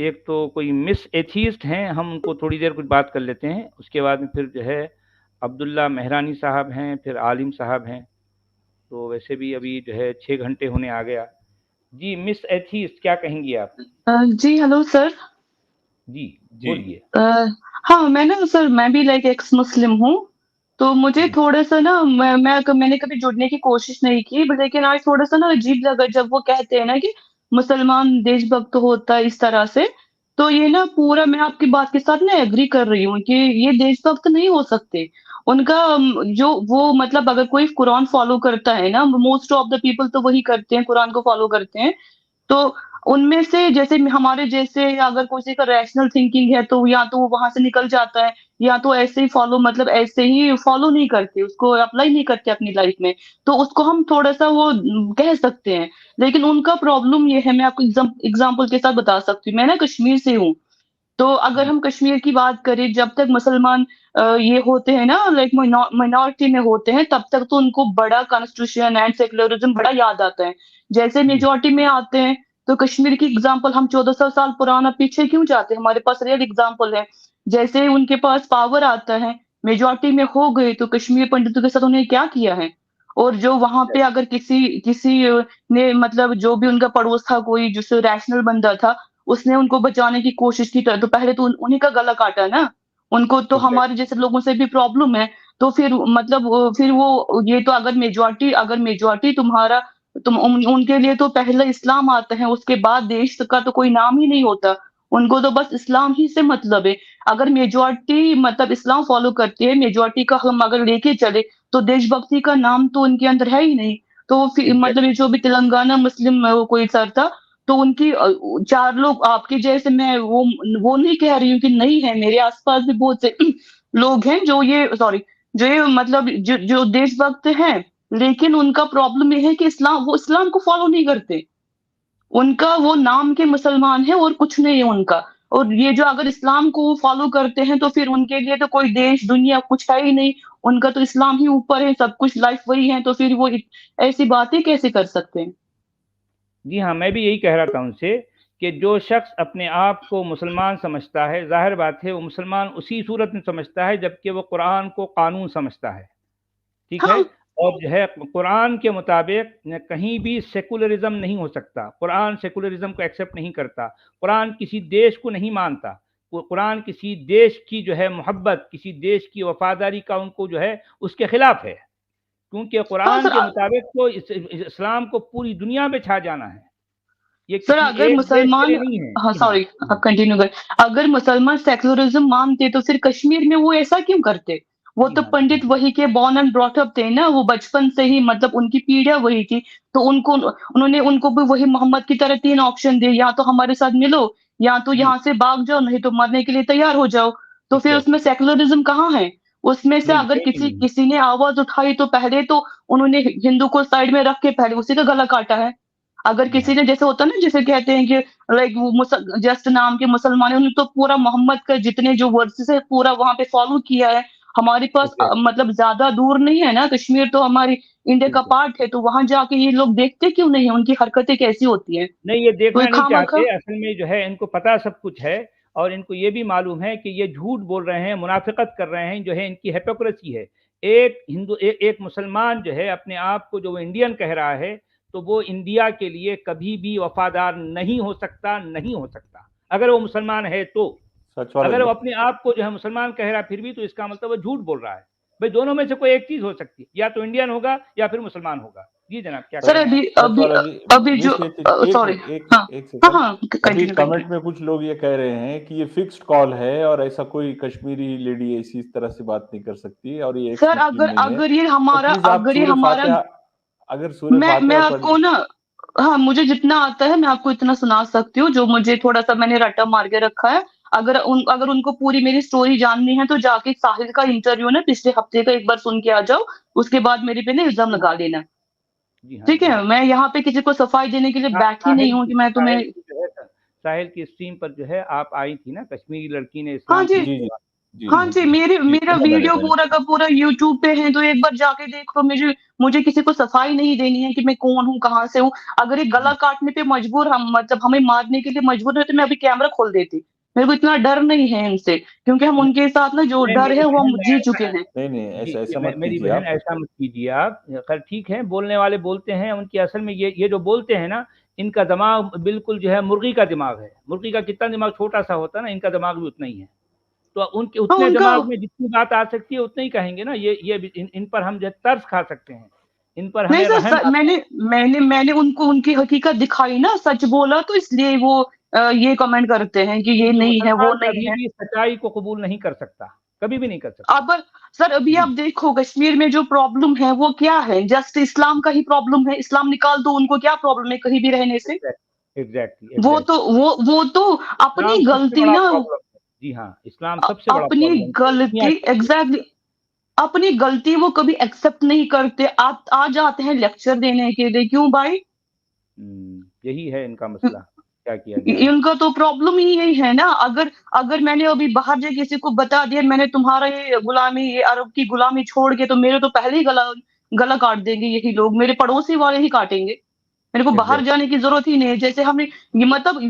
एक तो कोई मिस एथियस्ट हैं, हम उनको थोड़ी देर कुछ बात कर लेते हैं, उसके बाद में फिर जो है अब्दुल्ला मेहरानी साहब हैं, फिर आलिम साहब हैं। तो वैसे भी अभी जो है 6 घंटे होने आ गया। जी मिस एथियस्ट क्या कहेंगी आप? जी हेलो सर। जी जी। बोलिए। अ, हाँ मैं ना सर, मैं भी लाइक एक्स मुस्लिम हूँ। तो मुझे जी थोड़ा सा ना मैंने कभी जुड़ने की कोशिश नहीं की, बट लेकिन आज थोड़ा सा ना अजीब लगा जब वो कहते हैं ना कि मुसलमान देशभक्त होता है इस तरह से। तो ये ना पूरा मैं आपकी बात के साथ ना एग्री कर रही हूँ कि ये देशभक्त नहीं हो सकते। उनका जो वो मतलब अगर कोई कुरान फॉलो करता है ना, मोस्ट ऑफ द पीपल तो वही करते हैं, कुरान को फॉलो करते हैं। तो उनमें से जैसे हमारे जैसे अगर किसी का रैशनल थिंकिंग है तो या तो वो वहां से निकल जाता है, या तो ऐसे ही फॉलो मतलब ऐसे ही फॉलो नहीं करते, उसको अप्लाई नहीं करते अपनी लाइफ में। तो उसको हम थोड़ा सा वो कह सकते हैं। लेकिन उनका प्रॉब्लम ये है, मैं आपको एग्जाम्पल के साथ बता सकती हूँ। मैं ना कश्मीर से हूँ। तो अगर जी हम कश्मीर की बात करें, जब तक मुसलमान ये होते हैं ना लाइक माइनॉरिटी में होते हैं, तब तक तो उनको बड़ा कॉन्स्टिट्यूशन एंड सेक्युलरिज्म बड़ा याद आता है। जैसे जी मेजोरिटी में आते हैं, तो कश्मीर की एग्जाम्पल हम 1400 साल पुराना पीछे क्यों जाते हैं, हमारे पास रियल एग्जाम्पल है। जैसे ही उनके पास पावर आता है, मेजोरिटी में हो गए, तो कश्मीर पंडितों के साथ उन्हें क्या किया है। और जो वहां पे अगर किसी किसी ने मतलब जो भी उनका पड़ोस था, कोई जिससे रैशनल बंदा था, उसने उनको बचाने की कोशिश की, तो पहले तो उन्हीं का गला काटा ना। उनको तो हमारे एग्जैक्टली। जैसे लोगों से भी प्रॉब्लम है। तो फिर मतलब फिर वो ये तो अगर मेजोरिटी तुम्हारा उनके लिए तो पहले इस्लाम आता है, उसके बाद देश का तो कोई नाम ही नहीं होता। उनको तो बस इस्लाम ही से मतलब है। अगर मेजोरिटी मतलब इस्लाम फॉलो करती है, मेजोरिटी का हम अगर लेके चले, तो देशभक्ति का नाम तो उनके अंदर है ही नहीं। तो फिर मतलब एग्जैक्टली। ये जो भी तेलंगाना मुस्लिम कोई सर था, तो उनकी चार लोग आपके जैसे, मैं वो नहीं कह रही हूँ कि नहीं है, मेरे आसपास भी बहुत से लोग हैं जो ये सॉरी जो ये मतलब जो देशभक्त हैं। लेकिन उनका प्रॉब्लम ये है कि वो इस्लाम को फॉलो नहीं करते। उनका वो नाम के मुसलमान है और कुछ नहीं है उनका। और ये जो अगर इस्लाम को वो फॉलो करते हैं, तो फिर उनके लिए तो कोई देश दुनिया कुछ है ही नहीं। उनका तो इस्लाम ही ऊपर है, सब कुछ लाइफ वही है, तो फिर वो ऐसी बातें कैसे कर सकते हैं। जी हाँ, मैं भी यही कह रहा था उनसे कि जो शख्स अपने आप को मुसलमान समझता है, जाहिर बात है वो मुसलमान उसी सूरत में समझता है जबकि वो कुरान को कानून समझता है। ठीक है। हाँ। और जो है कुरान के मुताबिक कहीं भी सेकुलरिज्म नहीं हो सकता। कुरान सेकुलरिज्म को एक्सेप्ट नहीं करता। कुरान किसी देश को नहीं मानता। कुरान किसी देश की जो है मोहब्बत, किसी देश की वफादारी का उनको जो है उसके खिलाफ है। क्योंकि हाँ कुरान सर। के मुताबिक तो इस्लाम को पूरी दुनिया में छा जाना है। ये सर किसी अगर एक देश के मुसलमान लिए नहीं है। हाँ जी हाँ। सॉरी, आप कंटिन्यू कर। अगर मुसलमान सेक्युलरिज्म मानते, तो फिर कश्मीर में वो ऐसा क्यों करते। वो जी तो हाँ। जी हाँ। पंडित वही के बॉर्न एंड ब्रॉट अप थे ना, वो बचपन से ही मतलब उनकी पीढ़ियां वही थी। तो उनको भी वही मोहम्मद की तरह 3 ऑप्शन दिए, या तो हमारे साथ मिलो, या तो जी यहाँ से भाग जाओ, नहीं तो मरने के लिए तैयार हो जाओ। तो फिर उसमें एग्जैक्टली। सेक्युलरिज्म कहाँ है। उसमें से नहीं अगर है ही किसी नहीं। किसी ने आवाज उठाई, तो पहले तो उन्होंने हिंदू को साइड में रख के पहले उसी का गला काटा है। अगर जी किसी हाँ। ने जैसे होता है ना, जैसे कहते हैं कि लाइक वो जस्ट नाम के मुसलमान है, उन्होंने तो पूरा मोहम्मद का जितने जो वर्सेस है पूरा वहां पे फॉलो किया है। हमारे पास एग्जैक्टली। मतलब ज्यादा दूर नहीं है ना, कश्मीर तो हमारी इंडिया का बिल्कुल। पार्ट है। तो वहां जाके ये लोग देखते क्यों नहीं है, उनकी हरकतें कैसी होती हैं। नहीं, ये तो ये देखना नहीं खामखा। चाहते। असल में जो है इनको पता सब कुछ है। और इनको ये भी मालूम है कि ये झूठ बोल रहे हैं, मुनाफिकत कर रहे हैं, जो है इनकी हिपोक्रेसी है। एक मुसलमान जो है अपने आप को जो वो इंडियन कह रहा है, तो वो इंडिया के लिए कभी भी वफादार नहीं हो सकता, नहीं हो सकता अगर वो मुसलमान है तो। सच वाला अगर वो जी। अपने आप को जो है मुसलमान कह रहा है फिर भी, तो इसका मतलब वो झूठ बोल रहा है। भाई दोनों में से कोई एक चीज हो सकती है, या तो इंडियन होगा या फिर मुसलमान होगा। जी जनाब, क्या कह सर रहे हैं आप? अभी सच अभी वाला जी। अभी जो मिस एक सॉरी। मिनट, एक हाँ एक हाँ सेकंड। हाँ, अभी कंटिन्यू कमेंट कंटिन्यू। में कुछ लोग ये कह रहे हैं कि ये फिक्स्ड कॉल है और ऐसा कोई कश्मीरी लेडी ऐसी इस तरह से बात नहीं कर सकती और ये एक्स सर मुस्लिम अगर नहीं है। अगर ये तो हमारा प्लीज आप अगर ये सूर्य हमारा फातिहा, अगर सूर्य मैं फातिहा पढ़। आपको ना, हाँ मुझे जितना आता है मैं आपको इतना सुना सकती हूँ, जो मुझे थोड़ा सा मैंने रट्टा मार के रखा है। अगर उनको पूरी मेरी स्टोरी जाननी है, तो जाके साहिल का इंटरव्यू ना पिछले हफ्ते का एक बार सुन के आ जाओ। उसके बाद मेरे पे ना इल्जाम लगा लेना। जी हाँ। ठीक जी है, हाँ। मैं यहाँ पे किसी को सफाई देने के लिए हाँ, बैठी नहीं हूँ कि मैं तुम्हें। साहिल की जो है साहिल की स्ट्रीम पर जो है आप आई थी ना, कश्मीरी लड़की ने हाँ इस्लाम जी। जी जी। कबूला। हाँ जी, मेरा समझ वीडियो आया। पूरा का पूरा यूट्यूब पे है, तो एक बार जाके देखो। मुझे किसी को सफाई नहीं देनी है कि मैं कौन हूँ, कहाँ से हूँ। अगर एक गला काटने पे मजबूर हम मतलब हमें मारने के लिए मजबूर है, तो मैं अभी कैमरा खोल देती। मेरे को इतना डर नहीं है इनसे, क्योंकि हम उनके साथ ना जो नहीं डर मेरी है वो बहन, हम मैं जी चुके ऐसा हैं। नहीं, जी, ऐसा मत मेरी कीजिए बहन आप। ऐसा मत कीजिए आप। खैर ठीक है, बोलने वाले बोलते हैं, उनकी असल में ये जो बोलते हैं ना, इनका दिमाग बिल्कुल जो है मुर्गी का दिमाग है। मुर्गी का कितना दिमाग छोटा सा होता है ना, इनका दिमाग भी उतना ही है। तो उनके हाँ, उतने उनका दिमाग में जितनी बात आ सकती है उतना ही कहेंगे ना। इन पर हम जो है तरस खा सकते हैं, इन पर नहीं हमें सर, रहम आता है। मैंने उनको उनकी हकीकत दिखाई ना, सच बोला, तो इसलिए वो ये कमेंट करते हैं कि ये क्योंकि नहीं है, वो मुसलमान नहीं कभी है। भी सच्चाई को कबूल नहीं कर सकता, कभी भी नहीं कर सकता। अब सर, अभी आप जी, देखो कश्मीर में जो प्रॉब्लम है वो क्या है? जस्ट इस्लाम का ही प्रॉब्लम है। इस्लाम निकाल दो, उनको क्या प्रॉब्लम है कहीं भी रहने से? Exactly exactly. वो तो अपनी इस्लाम सबसे गलती बड़ा ना, प्रॉब्लम है। जी हाँ, इस्लाम सबसे बड़ा अपनी प्रॉब्लम है दुनिया गलती, के लिए। एग्जैक्टली, अपनी गलती वो कभी एक्सेप्ट नहीं करते। आ जाते हैं लेक्चर देने के लिए, क्यों भाई? यही है इनका मसला, क्या किया जाए। इनका तो प्रॉब्लम ही यही है ना। अगर अगर मैंने अभी बाहर जाके किसी को बता दिया मैंने तुम्हारा ये गुलामी, ये अरब की गुलामी छोड़ के, तो मेरे तो पहले ही गला गला काट देंगे यही लोग, मेरे पड़ोसी वाले ही काटेंगे। मेरे को बाहर एग्जैक्ट जाने की जरूरत ही नहीं है। जैसे हमने ये मतलब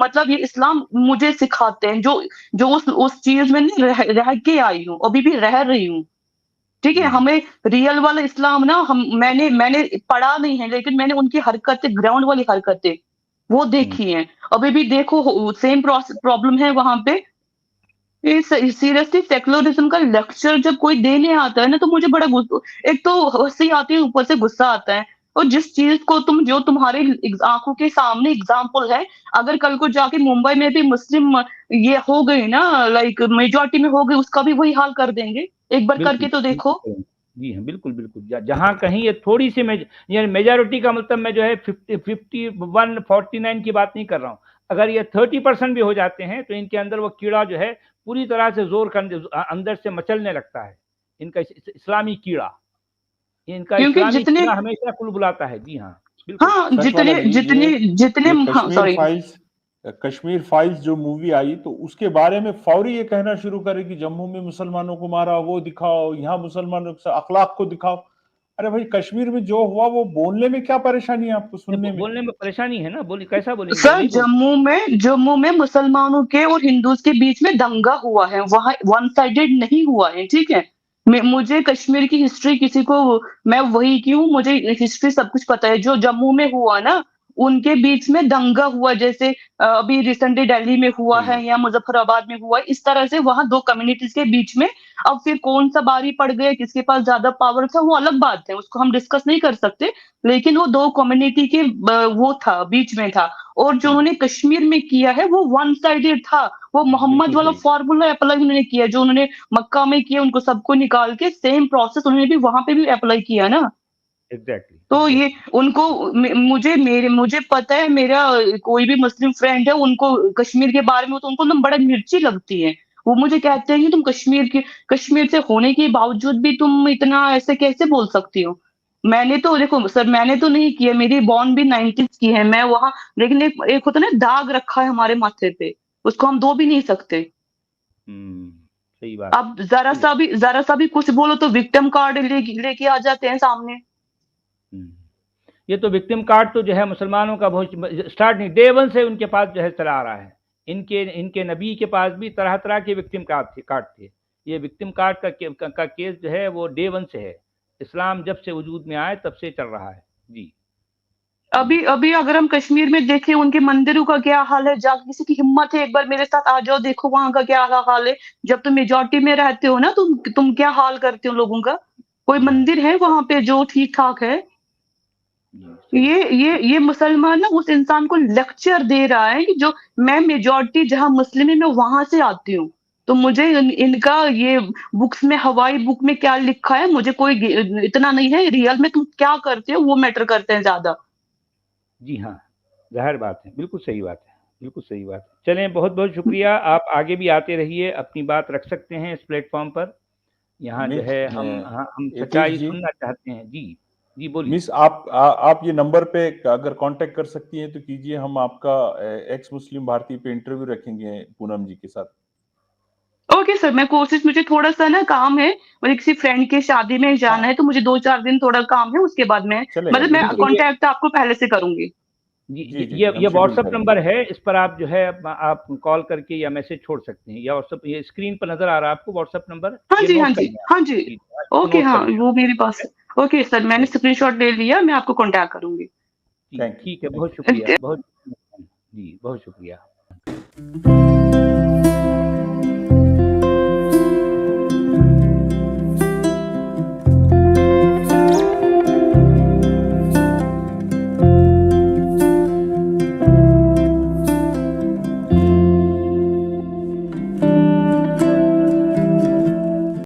मतलब ये इस्लाम मुझे सिखाते हैं, जो जो उस चीज में नहीं रह के आई हूँ, अभी भी रह रही हूँ। ठीक है, हमें रियल वाला इस्लाम ना, हम मैंने पढ़ा नहीं है, लेकिन मैंने उनकी हरकतें, ग्राउंड वाली हरकतें वो देखी हैं। अभी भी देखो सेम प्रॉब्लम है वहां पे। सीरियसली सेक्युलरिज्म का लेक्चर जब कोई देने आता है ना, तो मुझे बड़ा एक तो हंसी आती है, ऊपर से गुस्सा आता है। और जिस चीज को तुम, जो तुम्हारे आंखों के सामने एग्जाम्पल है, अगर कल को जाके मुंबई में भी मुस्लिम ये हो गई ना, लाइक मेजोरिटी में हो गई, उसका भी वही हाल कर देंगे। एक बार करके बिल्कुल तो बिल्कुल देखो। करेंगे। जी हाँ, बिल्कुल बिल्कुल। जहाँ कहीं ये थोड़ी सी ये मेजोरिटी का मतलब मैं जो है 51 49 की बात नहीं कर रहा हूँ। अगर ये 30% भी हो जाते हैं तो इनके अंदर वो कीड़ा जो है पूरी तरह से जोर कर अंदर से मचलने लगता है। इनका इस्लामी कीड़ा, इनका क्योंकि इस्लामी जितने, कीड़ा हमेशा कुलबुलाता है। जी हाँ, बिल्कुल। हाँ, सच वाला जितने जी, जितने जितने, ये हाँ सॉरी। कश्मीर फाइल्स जो मूवी आई तो उसके बारे में फौरी ये कहना शुरू करे कि जम्मू में मुसलमानों को मारा, वो दिखाओ, यहाँ मुसलमानों के अखलाक को दिखाओ। अरे भाई, कश्मीर में जो हुआ वो बोलने में क्या परेशानी है आपको, सुनने में? बोलने में परेशानी है ना, बोली कैसा बोलेंगे, वो सर, नहीं बोल। जम्मू में मुसलमानों के और हिंदूज के बीच में दंगा हुआ है, वहां वन साइडेड नहीं हुआ है, ठीक है। मुझे कश्मीर की हिस्ट्री किसी को, मैं वही की हूँ, मुझे हिस्ट्री सब कुछ पता है। जो जम्मू में हुआ ना, उनके बीच में दंगा हुआ, जैसे अभी रिसेंटली दिल्ली में हुआ जी, है या मुजफ्फराबाद में हुआ है, इस तरह से वहां दो कम्युनिटीज के बीच में। अब फिर कौन सा बारी पड़ गया, किसके पास ज्यादा पावर था, वो अलग बात है, उसको हम डिस्कस नहीं कर सकते। लेकिन वो दो कम्युनिटी के वो था, बीच में था। और जो उन्होंने कश्मीर में किया है वो वन साइडेड था। वो मोहम्मद बिल्कुल वाला सही। फॉर्मूला अप्लाई उन्होंने किया, जो उन्होंने मक्का में किया, उनको सबको निकाल के सेम प्रोसेस उन्होंने भी वहां पे भी अप्लाई किया ना। एग्जैक्टली तो ये एग्जैक्टली। उनको, मुझे पता है, मेरा कोई भी मुस्लिम फ्रेंड है, उनको कश्मीर के बारे में तो उनको ना बड़ा मिर्ची लगती है। वो मुझे कहते हैं कि तुम कश्मीर से होने के बावजूद भी तुम इतना ऐसे कैसे बोल सकती हो? मैंने तो देखो सर, मैंने तो नहीं किया, मेरी बॉर्न भी 90s की है, मैं वहां, लेकिन एक होता है ना, दाग रखा है हमारे माथे पे, उसको हम धो भी नहीं सकते। सही बात है। अब जरा सा भी कुछ बोलो तो विक्टिम कार्ड लेके आ जाते हैं सामने। हम्म, ये तो विक्टिम कार्ड तो जो है मुसलमानों का बहुत स्टार्ट नहीं, डे वन से उनके पास जो है चला आ रहा है। इनके इनके नबी के पास भी तरह तरह के विक्टिम कार्ड थे। ये विक्टिम कार्ड का केस जो है वो डे वन से है। इस्लाम जब से वजूद में आए तब से चल रहा है। जी। अभी अभी अगर हम कश्मीर में देखें, उनके मंदिरों का क्या हाल है, जाके किसी की हिम्मत है एक बार मेरे साथ आ जाओ, देखो वहां का क्या हाल है। जब तुम मेजोरिटी में रहते हो ना, तुम क्या हाल करते हो लोगों का? कोई जी हाँ। मंदिर है वहां पे जो ठीक ठाक है? जी सही। ये मुसलमान ना उस इंसान को लेक्चर दे रहा है कि जो, मैं मेजोरिटी जहां मुस्लिम है, मैं वहां से आती हूँ। तो मुझे इनका ये बुक्स में, हवाई बुक में क्या लिखा है, मुझे कोई इतना नहीं है, रियल में तुम क्या करते हो वो मैटर करते हैं ज्यादा। जी हाँ, ज़ाहिर बात है, बिल्कुल सही बात है, बिल्कुल सही बात है। चलें, बहुत बहुत शुक्रिया, आप आगे भी आते रहिए, अपनी बात रख सकते हैं इस प्लेटफॉर्म पर। यहाँ जो मिस है हम यतीश सच्चाई जी, सुनना चाहते हैं। जी जी बोलिए। मिस आप ये नंबर पे अगर कांटेक्ट कर सकती हैं तो कीजिए। हम आपका एक्स मुस्लिम भारतीय पे इंटरव्यू रखेंगे पूनम जी के साथ। ओके सर, मैं कोशिश, मुझे थोड़ा-सा ना काम है, मुझे किसी फ्रेंड की शादी में जाना है, तो मुझे 2-4 दिन थोड़ा काम है, उसके बाद मैं चलेगा, मतलब मैं बिल्कुल। कॉन्टैक्ट आपको पहले से करूँगी। जी, जी, जी, ये जी, हम शेड्यूल व्हाट्सएप करेंगे। नंबर है, इस पर आप जो है आप कॉल करके या मैसेज छोड़ सकते हैं, या व्हाट्सएप ये स्क्रीन पर नज़र आ रहा है आपको व्हाट्सएप नंबर? हाँ ये जी, हाँ नोट कर जी, लें आप। हाँ जी। जी, इसको ओके, नोट कर हाँ, लें आप। वो मेरे पास है। ओके सर, मैंने स्क्रीनशॉट ले लिया, मैं आपको कॉन्टैक्ट करूँगी। जी, थैंक यू, ठीक है, थैंक बहुत यू। शुक्रिया, बहुत जी, बहुत शुक्रिया।